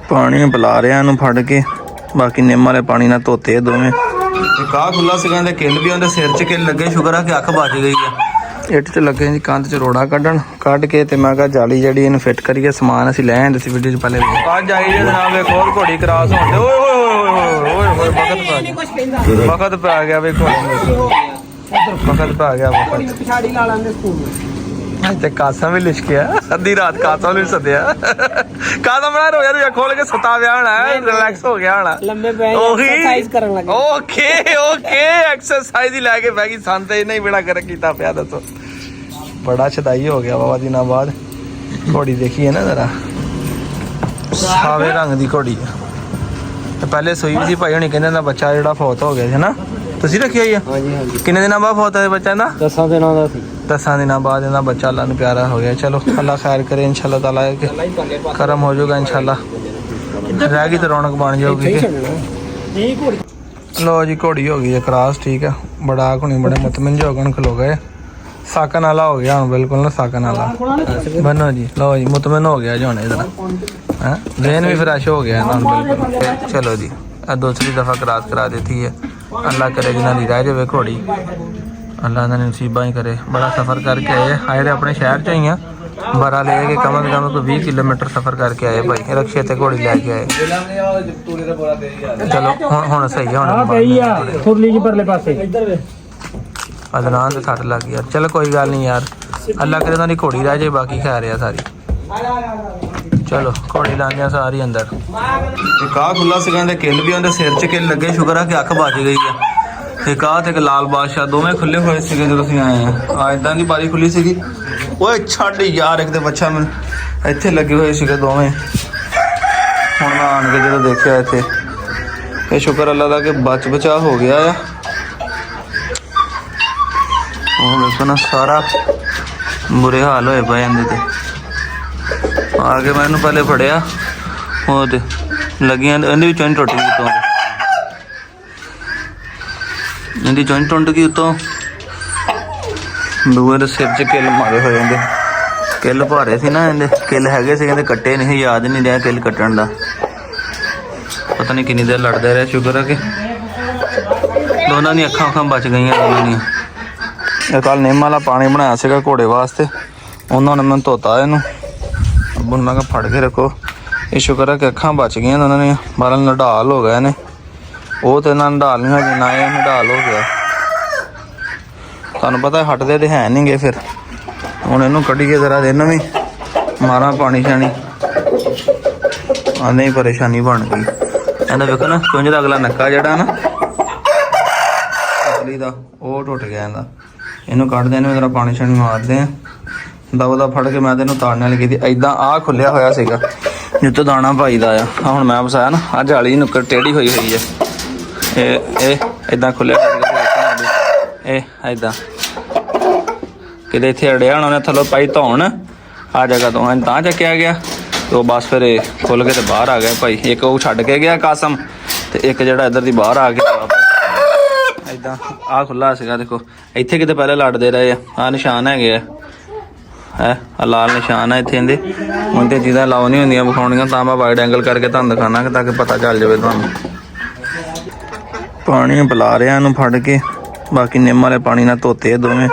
ਪਾਣੀ ਪਿਲਾ ਰਿਹਾ ਇਹਨੂੰ ਫੜ ਕੇ। ਬਾਕੀ ਨਿੰਮ ਵਾਲੇ ਪਾਣੀ ਨਾਲ ਧੋਤੇ ਦੋਵੇਂ। ਤੇ ਕਾਹ ਖੁੱਲਾ ਸੀਗਾ ਤੇ ਕਿੱਲ ਵੀ ਉਹਦੇ ਸਿਰ 'ਚ ਕਿੱਲ ਲੱਗੇ। ਸ਼ੁਕਰ ਆ ਕਿ ਅੱਖ ਬਚ ਗਈ ਆ। ਇੱਟ 'ਚ ਲੱਗੇ ਜੀ ਕੰਧ 'ਚ ਰੋੜਾ ਕੱਢ ਕੇ ਤੇ ਮੈਂ ਕਿਹਾ ਜਾਲੀ ਜਿਹੜੀ ਇਹਨੂੰ ਫਿੱਟ ਕਰੀਏ। ਸਮਾਨ ਅਸੀਂ ਲੈ ਆਂਦੇ ਸੀ ਵੀਡੀਓ 'ਚ ਪਹਿਲੇ। ਅੱਜ ਆਈ ਜੇ ਜਨਾਬ ਵੇਖੋ ਹੋਰ ਘੋੜੀ ਕ੍ਰਾਸ ਹੋਣ ਦੇ। ਓਏ ਹੋਏ ਹੋਏ ਹੋਏ ਹੋਏ ਵਕਤ ਪੈ ਗਿਆ ਵੇਖੋ। ਵਕਤ ਪੈ ਗਿਆ ਵਕਤ। ਪਿਛਾੜੀ ਲਾ ਲਾਂਦੇ ਸਕੂਲ ਤੇ ਕਾਸਾ ਵੀ ਲਿਸ਼ਕਿਆ। ਅੱਧੀ ਰਾਤ ਕਾਸਾ ਵੀ ਸੱਦਿਆ। ਕਾਸਾ ਬਣਾ ਰੋਇਆ ਖੋਲ ਕੇ ਸੁੱਤਾ ਪਿਆ ਹੋਣਾ। ਰਿਲੈਕਸ ਹੋ ਗਿਆ ਹੋਣਾ। ਲੰਮੇ ਪੈ ਐਕਸਰਸਾਈਜ਼ ਕਰਨ ਲੱਗੇ। ਓਕੇ ਐਕਸਰਸਾਈਜ਼ ਹੀ ਲੈ ਕੇ ਬਹਿ ਗਈ। ਸੰਤ ਇਹਨੇ ਹੀ ਬੜਾ ਕਰ ਕੀਤਾ ਪਿਆ। ਦੱਸੋ ਬੜਾ ਛਦਾਈ ਹੋ ਗਿਆ ਬਾਬਾ ਦਿਨਾਂ ਬਾਅਦ। ਘੋੜੀ ਦੇਖੀ ਹੈ ਨਾ ਜ਼ਰਾ ਸਾਵੇ ਰੰਗ ਦੀ ਘੋੜੀ ਆ। ਤੇ ਪਹਿਲੇ ਸੂਈ ਵੀ ਸੀ ਭਾਈ ਹੁਣੀ ਕਹਿੰਦੇ ਨਾ ਬੱਚਾ ਜਿਹੜਾ ਫੌਤ ਹੋ ਗਿਆ ਸੀ ਨਾ। ਤੁਸੀਂ ਰੱਖਿਆ ਹੋਈ ਆ? ਹਾਂਜੀ ਹਾਂਜੀ। ਕਿੰਨੇ ਦਿਨਾਂ ਬਾਅਦ ਫੌਤ ਹੋਇਆ ਬੱਚਾ ਦਾ? 10 ਦਿਨਾਂ ਦਾ ਸੀ। 10 ਦਿਨਾਂ ਬਾਅਦ ਇਹਦਾ ਬੱਚਾ ਅੱਲਾ ਨੂੰ ਪਿਆਰਾ ਹੋ ਗਿਆ। ਚਲੋ ਅੱਲਾ ਖੈਰ ਕਰੇ ਇਨਸ਼ਾਅੱਲਾ ਤਾਲਾ ਕਿ ਕਰਮ ਹੋ ਜਾਊਗਾ ਇਨਸ਼ਾਅੱਲਾ। ਰਹਿ ਗਈ ਤੇ ਰੌਣਕ ਬਣ ਜਾਊਗੀ। ਲੋ ਜੀ ਘੋੜੀ ਹੋ ਗਈ ਹੈ ਕ੍ਰਾਸ। ਠੀਕ ਆ। ਬੜਾ ਘੁਣੀ ਬੜੇ ਮੁਤਮਿਨ ਜੋ ਗਣ ਖਲੋ ਗਏ। ਸਾਕਨ ਵਾਲਾ ਹੋ ਗਿਆ ਹੁਣ ਬਿਲਕੁਲ ਨਾ। ਸਾਕਨ ਵਾਲਾ ਬਨੋ ਜੀ। ਲੋ ਜੀ ਮੁਤਮਿਨ ਹੋ ਗਿਆ ਜੀ ਹੁਣ ਇਹਦਾ ਹੈ। ਜ਼ਹਿਨ ਵੀ ਫਰੈਸ਼ ਹੋ ਗਿਆ ਨਾ ਬਿਲकुल। ਚਲੋ ਜੀ ਆ दूसरी दफ़ा क्रास करा देती है। अल्लाह करे जिन्हों की रह जाए घोड़ी। अल्लाह ने नसीबा ही करे। बड़ा सफ़र करके आए। आए तो अपने शहर चो ही आ। बरा ले के कम से कम कोई 20 किलोमीटर सफ़र करके आए भाई। रक्शे ते घोड़ी लैके आए। चलो हुण सही है। अदनान तो सट लग गई यार। चलो कोई गल नहीं यार। अल्लाह करे उन्होंने घोड़ी रह जाए बाकी खैर है सारी। चलो घोड़ी लाने सारी अंदर। काह खुला सीगा ते किल भी उहदे सिर 'ਚ किल लगे। शुक्र है कि अख बच गई है। ते काह ते लाल बादशाह दोवें खुले हुए सीगे जदों असीं आए हैं। आ इदां दी बारी खुली सीगी। ओए छड्ड यार एक ते बच्चा मैं इत्थे लगे हुए सीगे दोवें। हुण मैं आण के जदों देखिया इत्थे ते शुक्र अल्लाह दा कि बच बचा हो गया है। ओह देखो ना सारा बुरे हाल होए पे इहदे ते। आके मैं इन्हूं पहले फड़िया ਉਹ ਤੇ ਲੱਗੀਆਂ ਇਹਦੇ ਵਿੱਚੋਂ ਹੀ ਟੁੱਟ ਗਈ ਉੱਤੋਂ। ਇਹਦੀ ਜੁਆਇੰਟ ਟੁੱਟ ਗਈ ਉੱਤੋਂ। ਦੂਏ ਦੇ ਸਿਰ 'ਚ ਕਿੱਲ ਮਾਰੇ ਹੋਏ ਇਹਦੇ। ਕਿੱਲ ਭਾਰੇ ਸੀ ਨਾ ਇਹਦੇ। ਕਿੱਲ ਹੈਗੇ ਸੀ ਕਹਿੰਦੇ ਕੱਟੇ ਨਹੀਂ। ਯਾਦ ਨਹੀਂ ਰਿਹਾ ਕਿੱਲ ਕੱਟਣ ਦਾ। ਪਤਾ ਨਹੀਂ ਕਿੰਨੀ ਦੇਰ ਲੜਦੇ ਰਹੇ। ਸ਼ੁਕਰ ਹੈ ਕਿ ਦੋਨਾਂ ਦੀਆਂ ਅੱਖਾਂ ਬਚ ਗਈਆਂ ਦੋਨਾਂ ਦੀਆਂ। ਇਹ ਕੱਲ੍ਹ ਨਿੰਮ ਵਾਲਾ ਪਾਣੀ ਬਣਾਇਆ ਸੀਗਾ ਘੋੜੇ ਵਾਸਤੇ। ਉਹਨਾਂ ਨੇ ਮੈਨੂੰ ਧੋਤਾ ਇਹਨੂੰ। ਅੱਬੂ ਨੂੰ ਮੈਂ ਕਿਹਾ ਫੜ ਕੇ ਰੱਖੋ। ਇਹ ਸ਼ੁਕਰ ਹੈ ਕਿ ਅੱਖਾਂ ਬਚ ਗਈਆਂ ਉਹਨਾਂ ਦੀਆਂ। ਬਾਰਾਂ ਨਡਾਲ ਹੋ ਗਿਆ ਇਹਨੇ। ਉਹ ਤੇ ਨਾ ਨਡਾਲ ਨਹੀਂ ਹੋਇਆ ਨਾ ਇਹ ਨਡਾਲ ਹੋ ਗਿਆ। ਤੁਹਾਨੂੰ ਪਤਾ ਹਟਦੇ ਤੇ ਹੈ ਨਹੀਂ ਗੇ। ਫਿਰ ਹੁਣ ਇਹਨੂੰ ਕੱਢੀਏ ਜ਼ਰਾ ਇਹਨੂੰ ਵੀ ਮਾਰਾਂ ਪਾਣੀ ਛਾਣੀ। ਆਨੇ ਹੀ ਪਰੇਸ਼ਾਨੀ ਬਣ ਗਈ। ਇਹਦਾ ਵੇਖੋ ਨਾ ਚੁੰਝ ਦਾ ਅਗਲਾ ਨੱਕਾ ਜਿਹੜਾ ਨਾ ਅਸਲੀ ਦਾ ਉਹ ਟੁੱਟ ਗਿਆ ਇਹਦਾ। ਇਹਨੂੰ ਕੱਢਦੇ ਇਹਨੂੰ ਜ਼ਰਾ ਪਾਣੀ ਛਾਣੀ ਮਾਰਦੇ ਆ। ਦਵਾ ਫੜ ਕੇ ਮੈਂ ਤੈਨੂੰ ਤਾੜਨੇ ਵਾਲੀ ਕੀਤੀ। ਇੱਦਾਂ ਆਹ ਖੁੱਲਿਆ ਹੋਇਆ ਸੀਗਾ ਜਿੱਤੋਂ ਦਾਣਾ ਪਾਈ ਦਾ ਆ। ਹੁਣ ਮੈਂ ਵਸਾਇਆ ਨਾ ਆਹ ਜਾਲੀ ਨੁੱਕਰ ਟੇਢੀ ਹੋਈ ਹੋਈ ਹੈ। ਇਹ ਇੱਦਾਂ ਖੁੱਲਿਆ ਇਹ ਇੱਦਾਂ ਕਿਤੇ ਇੱਥੇ ਅੜਿਆ ਹੋਣਾ ਉਹਨੇ ਥੱਲੋਂ ਪਾਈ ਧੌਣ ਆ ਜਗ੍ਹਾ ਤੋਂ ਤਾਂ ਚੱਕਿਆ ਗਿਆ। ਤੇ ਉਹ ਬਸ ਫਿਰ ਇਹ ਖੁੱਲ ਕੇ ਤੇ ਬਾਹਰ ਆ ਗਿਆ ਭਾਈ। ਇੱਕ ਉਹ ਛੱਡ ਕੇ ਗਿਆ ਕਾਸਮ ਤੇ ਇੱਕ ਜਿਹੜਾ ਇੱਧਰ ਦੀ ਬਾਹਰ ਆ ਗਿਆ ਵਾਪਸ। ਇੱਦਾਂ ਆਹ ਖੁੱਲਾ ਸੀਗਾ ਦੇਖੋ। ਇੱਥੇ ਕਿਤੇ ਪਹਿਲਾਂ ਲੜਦੇ ਰਹੇ ਆ। ਆਹ ਨਿਸ਼ਾਨ ਹੈਗੇ ਆ ਹੈ। ਲਾਲ ਨਿਸ਼ਾਨ ਹੈ ਇੱਥੇ ਇਹਦੇ। ਹੁਣ ਤੇ ਜਿਹਦਾ ਲਾਓ ਨਹੀਂ ਹੁੰਦੀਆਂ ਵਿਖਾਉਣੀਆਂ ਤਾਂ ਮੈਂ ਵਾਈਡ ਐਂਗਲ ਕਰਕੇ ਤੁਹਾਨੂੰ ਦਿਖਾਉਣਾ ਤਾਂ ਕਿ ਪਤਾ ਚੱਲ ਜਾਵੇ ਤੁਹਾਨੂੰ। ਪਾਣੀ ਪਿਲਾ ਰਿਹਾ ਇਹਨੂੰ ਫੜ ਕੇ। ਬਾਕੀ ਨਿੰਮ ਵਾਲੇ ਪਾਣੀ ਨਾਲ ਧੋਤੇ ਦੋਵੇਂ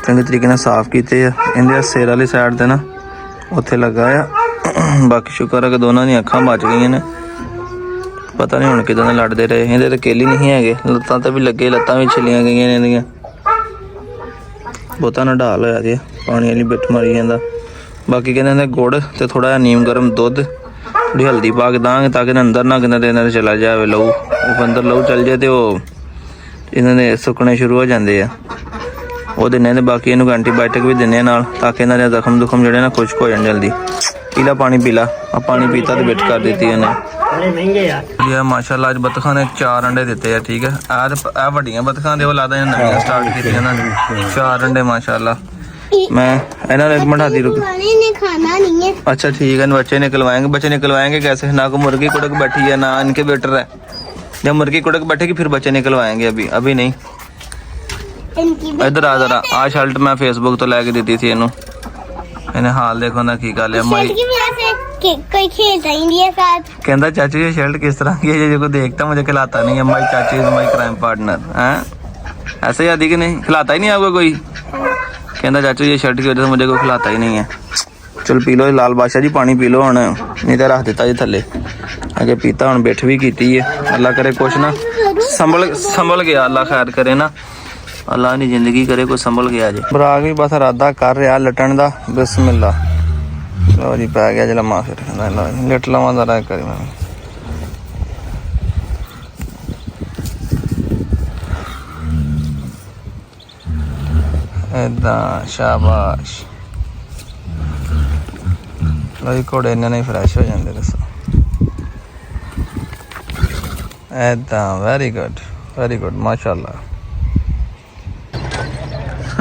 ਚੰਗੇ ਤਰੀਕੇ ਨਾਲ ਸਾਫ਼ ਕੀਤੇ ਆ। ਇਹਦੇ ਸਿਰ ਵਾਲੀ ਸਾਈਡ ਤੇ ਨਾ ਉੱਥੇ ਲੱਗਾ ਆ। ਬਾਕੀ ਸ਼ੁਕਰ ਹੈ ਕਿ ਦੋਨਾਂ ਦੀਆਂ ਅੱਖਾਂ ਬਚ ਗਈਆਂ ਨੇ। ਪਤਾ ਨਹੀਂ ਹੁਣ ਕਿੱਦਾਂ ਦੇ ਲੜਦੇ ਰਹੇ। ਇਹਦੇ ਤੇ ਕਿੱਲ ਹੀ ਨਹੀਂ ਹੈਗੇ। ਲੱਤਾਂ ਤੇ ਵੀ ਲੱਗੇ। ਲੱਤਾਂ ਵੀ ਛਿੱਲੀਆਂ ਗਈਆਂ ਨੇ ਇਹਦੀਆਂ। ਬਹੁਤਾ ਨਡਾਲ ਹੋਇਆ ਜੀ। ਪਾਣੀ ਵਾਲੀ ਬਿੱਟ ਮਾਰੀ ਜਾਂਦਾ। ਬਾਕੀ ਕਹਿੰਦੇ ਨੇ ਗੁੜ ਤੇ ਥੋੜਾ ਜਿਹਾ ਨੀਮ ਗਰਮ ਦੁੱਧ ਥੋੜੀ ਹਲਦੀ ਪਾ ਕੇ ਦਾਂਗੇ ਤਾਂ ਕਿ ਅੰਦਰ ਨਾ ਕਿੰਨਾ ਇਹਨਾਂ ਦੇ ਚਲਾ ਜਾਵੇ ਲਹੂ। ਉਹ ਅੰਦਰ ਲਹੂ ਚੱਲ ਜਾਏ ਤੇ ਉਹ ਇਹਨਾਂ ਦੇ ਸੁੱਕਣੇ ਸ਼ੁਰੂ ਹੋ ਜਾਂਦੇ ਆ। ਉਹ ਦਿੰਦੇ ਨੇ। ਬਾਕੀ ਇਹਨੂੰ ਐਂਟੀਬਾਇਓਟਿਕ ਵੀ ਦਿੰਦੇ ਨਾਲ ਤਾਂ ਕਿ ਇਹਨਾਂ ਦੇ ਜ਼ਖਮ ਦੁਖਮ ਜਿਹੜੇ ਨਾ ਖੁਸ਼ਕ ਹੋ ਜਾਣ ਜਲਦੀ। ਪੀਲਾ ਪਾਣੀ ਪੀਲਾ। ਆ ਪਾਣੀ ਪੀਤਾ ਤੇ ਬਿੱਟ ਕਰ ਦਿੱਤੀ ਇਹਨੇ। ये माशाल्लाह ਅੱਜ ਬਤਖਾਂ ਨੇ 4 ਅੰਡੇ ਦਿੱਤੇ ਆ। ਠੀਕ ਹੈ ਆ ਵੱਡੀਆਂ ਬਤਖਾਂ ਦੇ ਉਹ ਲੱਗਦਾ ਇਹਨਾਂ ਨਵੀਆਂ ਸਟਾਰਟ ਕੀਤੀਆਂ ਇਹਨਾਂ ਨੇ। 4 ਅੰਡੇ ਮਾशाल्लाह। मैं ਇਹਨਾਂ ਨੂੰ 1 मिनट हाथी रुक। खाना नहीं है। अच्छा ठीक है। बच्चे निकलवाएंगे। बच्चे निकलवाएंगे कैसे? ना को मुर्गी कुड़क बैठी है ना इनके बेटर है। जब मुर्गी कुड़क बैठेगी फिर बच्चे निकलवाएंगे। अभी नहीं। इधर आ जरा। आ शर्ट मैं फेसबुक तो लैके दी थी इन्हों। इन्हें हाल देखो ना की गल है। कोई खेलता ही नहीं है साथ। कहता चाचू ये शर्ट किस तरह की है, जो देखता मुझे खिलाता नहीं है। माई चाचू इज माई क्राइम पार्टनर। हैं ऐसे ही आदि कि नहीं, खिलाता ही नहीं आपको कोई? कहता चाचू ये शर्ट की वजह से मुझे कोई खिलाता ही नहीं है। चल पी लो लाल बादशाह जी, पानी पी लो हुण, नहीं तो रख दिता जी थले अगे पीता। हुण बैठ भी कीती है। अल्लाह करे कुछ ना संभल गया, अल्लाह खैर करे ना, अल्लाह नी जिंदगी करे कोई संभल गया जी। बराग भी बस इरादा कर रहा लटन का। बिस्मिल्ला लो जी, पै गया जी लम्मा। फिर लिट लवा जरा करी मैं। ऐदा शाबाश। लो जी घोड़े इन्ने नहीं फ्रैश हो जाते दसो। ऐदा वेरी गुड माशाल्लाह।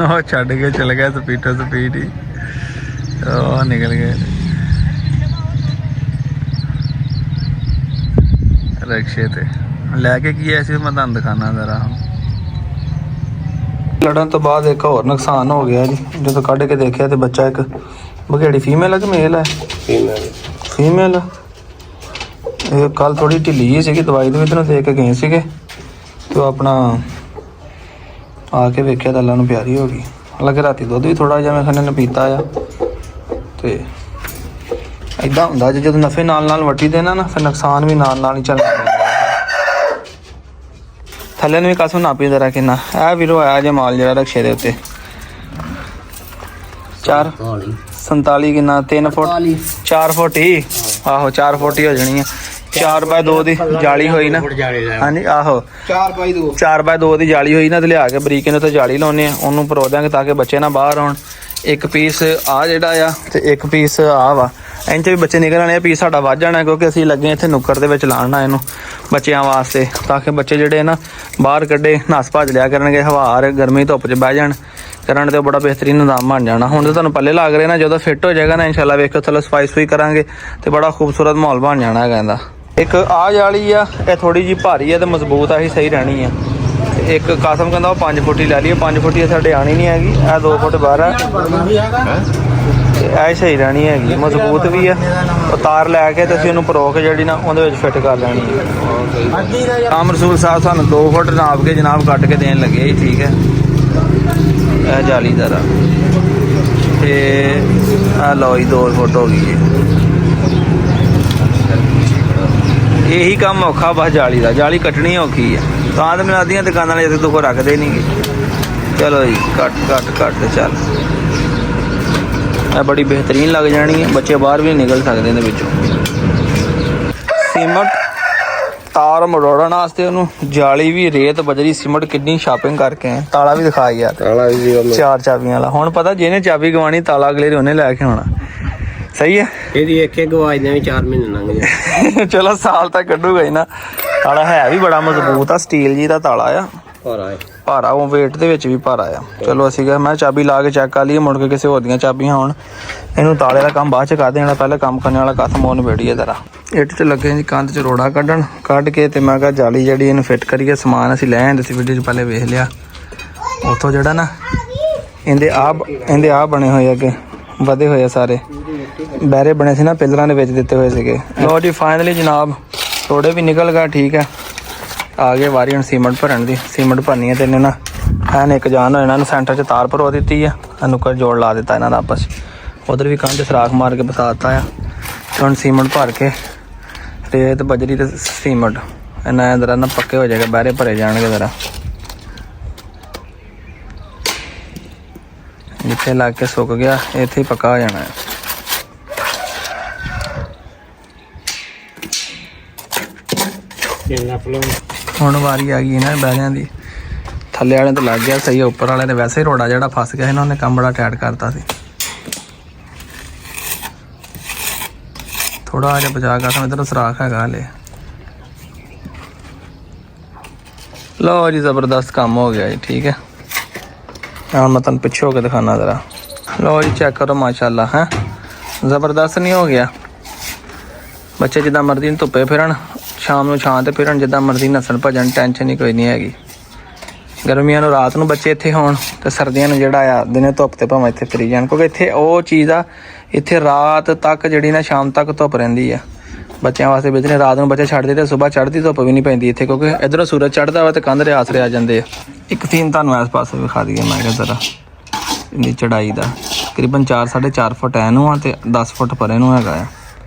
ਉਹ ਛੱਡ ਕੇ ਚਲ ਗਿਆ ਸਪੀਡੋ ਸਪੀਡ ਹੀ, ਉਹ ਨਿਕਲ ਗਏ ਰਕਸ਼ੇ ਤੇ ਲੈ ਕੇ। ਕੀ ਐ ਸੀ ਮੈਂ ਤੁਹਾਨੂੰ ਦਿਖਾਣਾ ਜ਼ਰਾ। ਲੜਨ ਤੋਂ ਬਾਅਦ ਇੱਕ ਹੋਰ ਨੁਕਸਾਨ ਹੋ ਗਿਆ ਜੀ। ਜਦੋਂ ਕੱਢ ਕੇ ਦੇਖਿਆ ਤੇ ਬੱਚਾ ਇੱਕ ਬਘੇੜੀ ਫੀਮੇਲ ਹੈ ਕਿ ਮੇਲ ਹੈ? ਫੀਮੇਲ। ਇਹ ਕੱਲ ਥੋੜੀ ਢਿੱਲੀ ਜਿਹੀ ਸੀਗੀ, ਦਵਾਈ ਦੇ ਵਿੱਚ ਨੂੰ ਦੇ ਕੇ ਗਏ ਸੀਗੇ ਤੇ ਉਹ ਆਪਣਾ ਆ ਕੇ ਵੇਖਿਆ ਤਾਂ ਅੱਲਾ ਨੂੰ ਪਿਆਰੀ ਹੋ ਗਈ। ਹਾਲਾਂਕਿ ਰਾਤੀ ਦੁੱਧ ਵੀ ਥੋੜਾ ਜਿਹਾ ਮੈਂ ਖਾਣੇ ਨੇ ਪੀਤਾ ਆ। ਤੇ ਇਦਾਂ ਹੁੰਦਾ ਜਦੋਂ ਨਫੇ ਨਾਲ ਵੱਟੀ ਦੇਣਾ ਨਾ, ਫਿਰ ਨੁਕਸਾਨ ਵੀ ਨਾਲ ਹੀ ਚੱਲਦਾ ਰਹਿੰਦਾ। ਥੱਲੇ ਨੂੰ ਵੀ ਕਾਸੋਂ ਨਾਪੀ ਜ਼ਰਾ ਕਿੰਨਾ। ਇਹ ਵੀਰੋ ਆਇਆ ਜੇ ਮਾਲ ਜਿਹੜਾ ਰਕਸ਼ੇ ਦੇ ਉੱਤੇ 447 ਕਿੰਨਾ 3 ਫੁੱਟ 4 ਫੁੱਟ ਹੀ, ਆਹੋ 4 ਫੁੱਟ ਹੀ ਹੋ ਜਾਣੀ ਆ। 4x2 ਦੀ ਜਾਲੀ ਹੋਈ ਨਾ, ਹਾਂਜੀ ਆਹੋ 4x2 ਦੀ ਜਾਲੀ ਹੋਈ ਨਾ, ਤੇ ਲਿਆ ਕੇ ਬਰੀਕ ਨੂੰ ਤੇ ਜਾਲੀ ਲਾਉਨੇ ਆ, ਉਹਨੂੰ ਪਰੋ ਦਿਆਂਗੇ ਤਾਂ ਕਿ ਬੱਚੇ ਨਾ ਬਾਹਰ ਆਉਣ। ਇੱਕ ਪੀਸ ਆ ਜਿਹੜਾ ਆ ਤੇ ਇੱਕ ਪੀਸ ਆ ਵਾ, ਇੰਚ ਵੀ ਬੱਚੇ ਨਿਕਲ ਆਣੇ ਆ। ਪੀਸ ਸਾਡਾ ਵੱਧ ਜਾਣਾ ਕਿਉਂਕਿ ਅਸੀਂ ਲੱਗੇ ਇੱਥੇ ਨੁੱਕਰ ਦੇ ਵਿੱਚ ਲਾਉਣਾ ਇਹਨੂੰ ਬੱਚਿਆਂ ਵਾਸਤੇ, ਤਾਂ ਕਿ ਬੱਚੇ ਜਿਹੜੇ ਨਾ ਬਾਹਰ ਕੱਢੇ ਨੱਸ ਭੱਜ ਲਿਆ ਕਰਨਗੇ, ਹਵਾਰ ਗਰਮੀ ਧੁੱਪ 'ਚ ਬਹਿ ਜਾਣ ਕਰਨ ਤੇ ਬੜਾ ਬਿਹਤਰੀਨ ਨਿਜ਼ਾਮ ਬਣ ਜਾਣਾ। ਹੁਣ ਤਾਂ ਤੁਹਾਨੂੰ ਪੱਲੇ ਲੱਗ ਰਹੇ ਨਾ, ਜਦੋਂ ਫਿੱਟ ਹੋ ਜਾਏਗਾ ਨਾ ਇਨਸ਼ਾਅੱਲਾ ਵੇਖੋ ਥੱਲੇ ਸਫਾਈ ਸੁਈ ਕਰਾਂਗੇ ਤੇ ਬੜਾ ਖੂਬਸੂਰਤ ਮਾਹੌਲ ਬਣ ਜਾਣਾ ਹੈਗਾ ਇਹਦਾ। ਇੱਕ ਆ ਜਾਲੀ ਆ, ਇਹ ਥੋੜੀ ਜਿਹੀ ਭਾਰੀ ਆ ਤੇ ਮਜ਼ਬੂਤ ਆ, ਹੀ ਸਹੀ ਰਹਿਣੀ ਆ। ਇੱਕ ਕਾਸਮ ਕਹਿੰਦਾ ਉਹ 5 ਫੁੱਟ ਹੀ ਲੈ ਲਈਏ, 5 ਫੁੱਟ ਹੀ ਸਾਡੇ ਆਣੀ ਨਹੀਂ ਹੈਗੀ। ਇਹ 2 ਫੁੱਟ ਬਾਹਰ ਆ, ਇਹ ਸਹੀ ਰਹਿਣੀ ਹੈਗੀ, ਮਜ਼ਬੂਤ ਵੀ ਆ। ਉਹ ਤਾਰ ਲੈ ਕੇ ਤੇ ਅਸੀਂ ਉਹਨੂੰ ਪਰੋ ਕੇ ਜਿਹੜੀ ਨਾ ਉਹਦੇ ਵਿੱਚ ਫਿੱਟ ਕਰ ਲੈਣੀ ਹੈ। ਆਮ ਰਸੂਲ ਸਾਹਿਬ ਸਾਨੂੰ 2 ਫੁੱਟ ਨਾਪ ਕੇ ਜਨਾਬ ਕੱਟ ਕੇ ਦੇਣ ਲੱਗੇ ਜੀ, ਠੀਕ ਹੈ। ਇਹ ਜਾਲੀ ਜ਼ਰਾ ਤੇ ਆ ਲਓ ਜੀ 2 ਫੁੱਟ ਹੋ ਗਈ ਜੀ। ਇਹੀ ਕੰਮ ਔਖਾ ਬਸ ਜਾਲੀ ਦਾ, ਜਾਲੀ ਕੱਟਣੀ ਔਖੀ ਆ। ਤਾਂ ਤੇ ਮੈਨੂੰ ਆਦੀਆਂ ਦੁਕਾਨਾਂ ਵਾਲੇ ਜਦੋਂ ਕੋਈ ਰੱਖਦੇ ਨਹੀਂ ਗੇ। ਚਲੋ ਜੀ ਕੱਟ ਤੇ ਚੱਲ। ਇਹ ਬੜੀ ਬਿਹਤਰੀਨ ਲੱਗ ਜਾਣੀ ਹੈ, ਬੱਚੇ ਬਾਹਰ ਵੀ ਨਿਕਲ ਸਕਦੇ ਇਹਦੇ ਵਿੱਚੋਂ। ਸੀਮਟ ਤਾਰ ਮਰੋੜਨ ਵਾਸਤੇ ਉਹਨੂੰ ਜਾਲੀ ਵੀ, ਰੇਤ ਬਜਰੀ ਸੀਮਟ ਕਿੰਨੀ ਸ਼ਾਪਿੰਗ ਕਰਕੇ ਆਏ। ਤਾਲਾ ਵੀ ਦਿਖਾ ਯਾਰ, ਤਾਲਾ ਵੀ 4 ਚਾਬੀਆਂ ਵਾਲਾ। ਹੁਣ ਪਤਾ ਜਿਹਨੇ ਚਾਬੀ ਗਵਾਣੀ ਤਾਲਾ ਅਗਲੇ ਉਹਨੇ ਲੈ ਕੇ ਆਉਣਾ। ਸਹੀ ਹੈ। ਇਹਦੀ ਇੱਕ ਗਵਾਜ ਦੇ ਵੀ 4 ਮਹੀਨੇ ਲੰਘ ਜਾਏ। ਚਲੋ ਸਾਲ ਤੱਕ ਕੱਢੂਗਾ ਹੀ ਨਾ। ਤਾਲਾ ਹੈ ਵੀ ਬੜਾ ਮਜ਼ਬੂਤ ਆ, ਸਟੀਲ ਜੀ ਦਾ ਤਾਲਾ ਆ, ਭਾਰਾ ਉਹ ਵੇਟ ਦੇ ਵਿੱਚ ਵੀ ਭਾਰਾ ਆ। ਚਲੋ ਅਸੀਂ ਕਿਹਾ ਮੈਂ ਚਾਬੀ ਲਾ ਕੇ ਚੈੱਕ ਕਰ ਲਈਏ, ਮੁੜ ਕੇ ਕਿਸੇ ਹੋਰ ਦੀਆਂ ਚਾਬੀਆਂ ਹੋਣ। ਇਹਨੂੰ ਤਾਲੇ ਦਾ ਕੰਮ ਬਾਅਦ ਚ ਕਰ ਦੇਣਾ, ਪਹਿਲਾਂ ਕੰਮ ਕਰਨ ਵਾਲਾ ਕਸਮ ਉਹਨੂੰ ਬੈਠੀਏ ਜ਼ਰਾ। ਇੱਟ 'ਚ ਲੱਗੇ ਜੀ ਕੰਧ 'ਚ ਰੋੜਾ ਕੱਢ ਕੇ ਤੇ ਮੈਂ ਕਿਹਾ ਜਾਲੀ ਜਿਹੜੀ ਇਹਨੂੰ ਫਿੱਟ ਕਰੀਏ। ਸਮਾਨ ਅਸੀਂ ਲੈ ਆਂਦੇ ਸੀ, ਵੀਡੀਓ 'ਚ ਪਹਿਲੇ ਵੇਖ ਲਿਆ। ਉੱਥੋਂ ਜਿਹੜਾ ਨਾ ਇਹਦੇ ਆ ਬਣੇ ਹੋਏ ਅੱਗੇ ਵਧੇ ਹੋਏ ਆ, ਸਾਰੇ ਬਹਿਰੇ ਬਣੇ ਸੀ ਨਾ ਪਿੱਲਰਾਂ ਦੇ ਵਿੱਚ ਦਿੱਤੇ ਹੋਏ ਸੀਗੇ। ਲੋ ਜੀ ਫਾਈਨਲੀ ਜਨਾਬ ਥੋੜੇ ਵੀ ਨਿਕਲ ਗਿਆ, ਠੀਕ ਹੈ। ਆ ਗਏ ਵਾਰੀ ਹੁਣ ਸੀਮੈਂਟ ਭਰਨ ਦੀ। ਸੀਮੈਂਟ ਭਰਨੀ ਹੈ ਤੇ ਇਹਨੇ ਨਾ ਐਨ ਇੱਕ ਜਾਨ ਇਹਨਾਂ ਨੂੰ ਸੈਂਟਰ 'ਚ ਤਾਰ ਭਰੋ ਦਿੱਤੀ ਆ, ਨੁੱਕਰ ਜੋੜ ਲਾ ਦਿੱਤਾ ਇਹਨਾਂ ਦਾ ਆਪਸ। ਉਧਰ ਵੀ ਕੰਧ 'ਚ ਸਰਾਖ ਮਾਰ ਕੇ ਬਤਾ ਦਿੱਤਾ ਆ। ਹੁਣ ਸੀਮੈਂਟ ਭਰ ਕੇ ਰੇਤ ਬਜਰੀ ਤੇ ਸੀਮੈਂਟ ਇਹਨਾਂ ਜ਼ਰਾ ਨਾ ਪੱਕੇ ਹੋ ਜਾਏਗਾ, ਬਹਿਰੇ ਭਰੇ ਜਾਣਗੇ ਜ਼ਰਾ। ਜਿੱਥੇ ਲੱਗ ਕੇ ਸੁੱਕ ਗਿਆ ਇੱਥੇ ਹੀ ਪੱਕਾ ਹੋ ਜਾਣਾ ਹੈ। ਹੁਣ ਵਾਰੀ ਆ ਗਈ ਇਹਨਾਂ ਬਹਿਰਿਆਂ ਦੀ। ਥੱਲੇ ਵਾਲੇ ਤੇ ਲੱਗ ਗਿਆ ਸਹੀ, ਉੱਪਰ ਵਾਲੇ ਨੇ ਵੈਸੇ ਹੀ ਰੋੜਾ ਜਿਹੜਾ ਫਸ ਗਿਆ ਇਹਨਾਂ ਨੇ ਕੰਮ ਬੜਾ ਟਾਈਟ ਕਰਤਾ ਸੀ। ਥੋੜਾ ਜਿਹਾ ਬਚਾ ਕੇ ਇਧਰ ਸਰਾਖ ਹੈਗਾ ਹਲੇ। ਲਓ ਜੀ ਜ਼ਬਰਦਸਤ ਕੰਮ ਹੋ ਗਿਆ ਜੀ, ਠੀਕ ਹੈ। ਹੁਣ ਮੈਂ ਤੁਹਾਨੂੰ ਪਿੱਛੇ ਹੋ ਕੇ ਦਿਖਾਣਾ ਜ਼ਰਾ। ਲਓ ਜੀ ਚੈੱਕ ਕਰੋ ਮਾਸ਼ਾਅੱਲਾ, ਹੈ ਜ਼ਬਰਦਸਤ ਨਹੀਂ ਹੋ ਗਿਆ। ਬੱਚੇ ਜਿੱਦਾਂ ਮਰਜ਼ੀ ਧੁੱਪੇ ਫਿਰਨ, ਸ਼ਾਮ ਨੂੰ ਛਾਂ ਤੇ ਫਿਰਨ, ਜਿੱਦਾਂ ਮਰਜ਼ੀ ਨੱਸਣ ਭੱਜਣ, ਟੈਨਸ਼ਨ ਹੀ ਕੋਈ ਨਹੀਂ ਹੈਗੀ। ਗਰਮੀਆਂ ਨੂੰ ਰਾਤ ਨੂੰ ਬੱਚੇ ਇੱਥੇ ਹੋਣ ਤੇ ਸਰਦੀਆਂ ਨੂੰ ਜਿਹੜਾ ਆ ਦਿਨੇ ਧੁੱਪ ਤੇ ਭਾਵੇਂ ਇੱਥੇ ਫਿਰੀ ਜਾਣ, ਕਿਉਂਕਿ ਇੱਥੇ ਉਹ ਚੀਜ਼ ਆ ਇੱਥੇ ਰਾਤ ਤੱਕ ਜਿਹੜੀ ਨਾ ਸ਼ਾਮ ਤੱਕ ਧੁੱਪ ਰਹਿੰਦੀ ਆ ਬੱਚਿਆਂ ਵਾਸਤੇ ਬਿਜਨੇ ਰਾਤ ਨੂੰ ਬੱਚੇ ਛੱਡਦੇ ਤੇ ਸਵੇਰ ਚੜ੍ਹਦੀ ਧੁੱਪ ਵੀ ਨਹੀਂ ਪੈਂਦੀ ਇੱਥੇ ਕਿਉਂਕਿ ਇਧਰੋਂ ਸੂਰਜ ਚੜ੍ਹਦਾ ਵਾ ਤੇ ਕੰਧ ਦੇ ਆਸਰੇ ਆ ਜਾਂਦੇ ਆ। ਇੱਕ ਸੀਨ ਤੁਹਾਨੂੰ ਇਸ ਪਾਸੇ ਵਿਖਾ ਦਈਏ ਮੈਂ ਕਿਹਾ ਜ਼ਰਾ ਇੰਨੀ ਚੜਾਈ ਦਾ ਤਕਰੀਬਨ 4-4.5 ਫੁੱਟ ਐ ਨੂੰ ਆ ਤੇ 10 ਫੁੱਟ ਪਰੇ ਨੂੰ ਹੈਗਾ ਆ।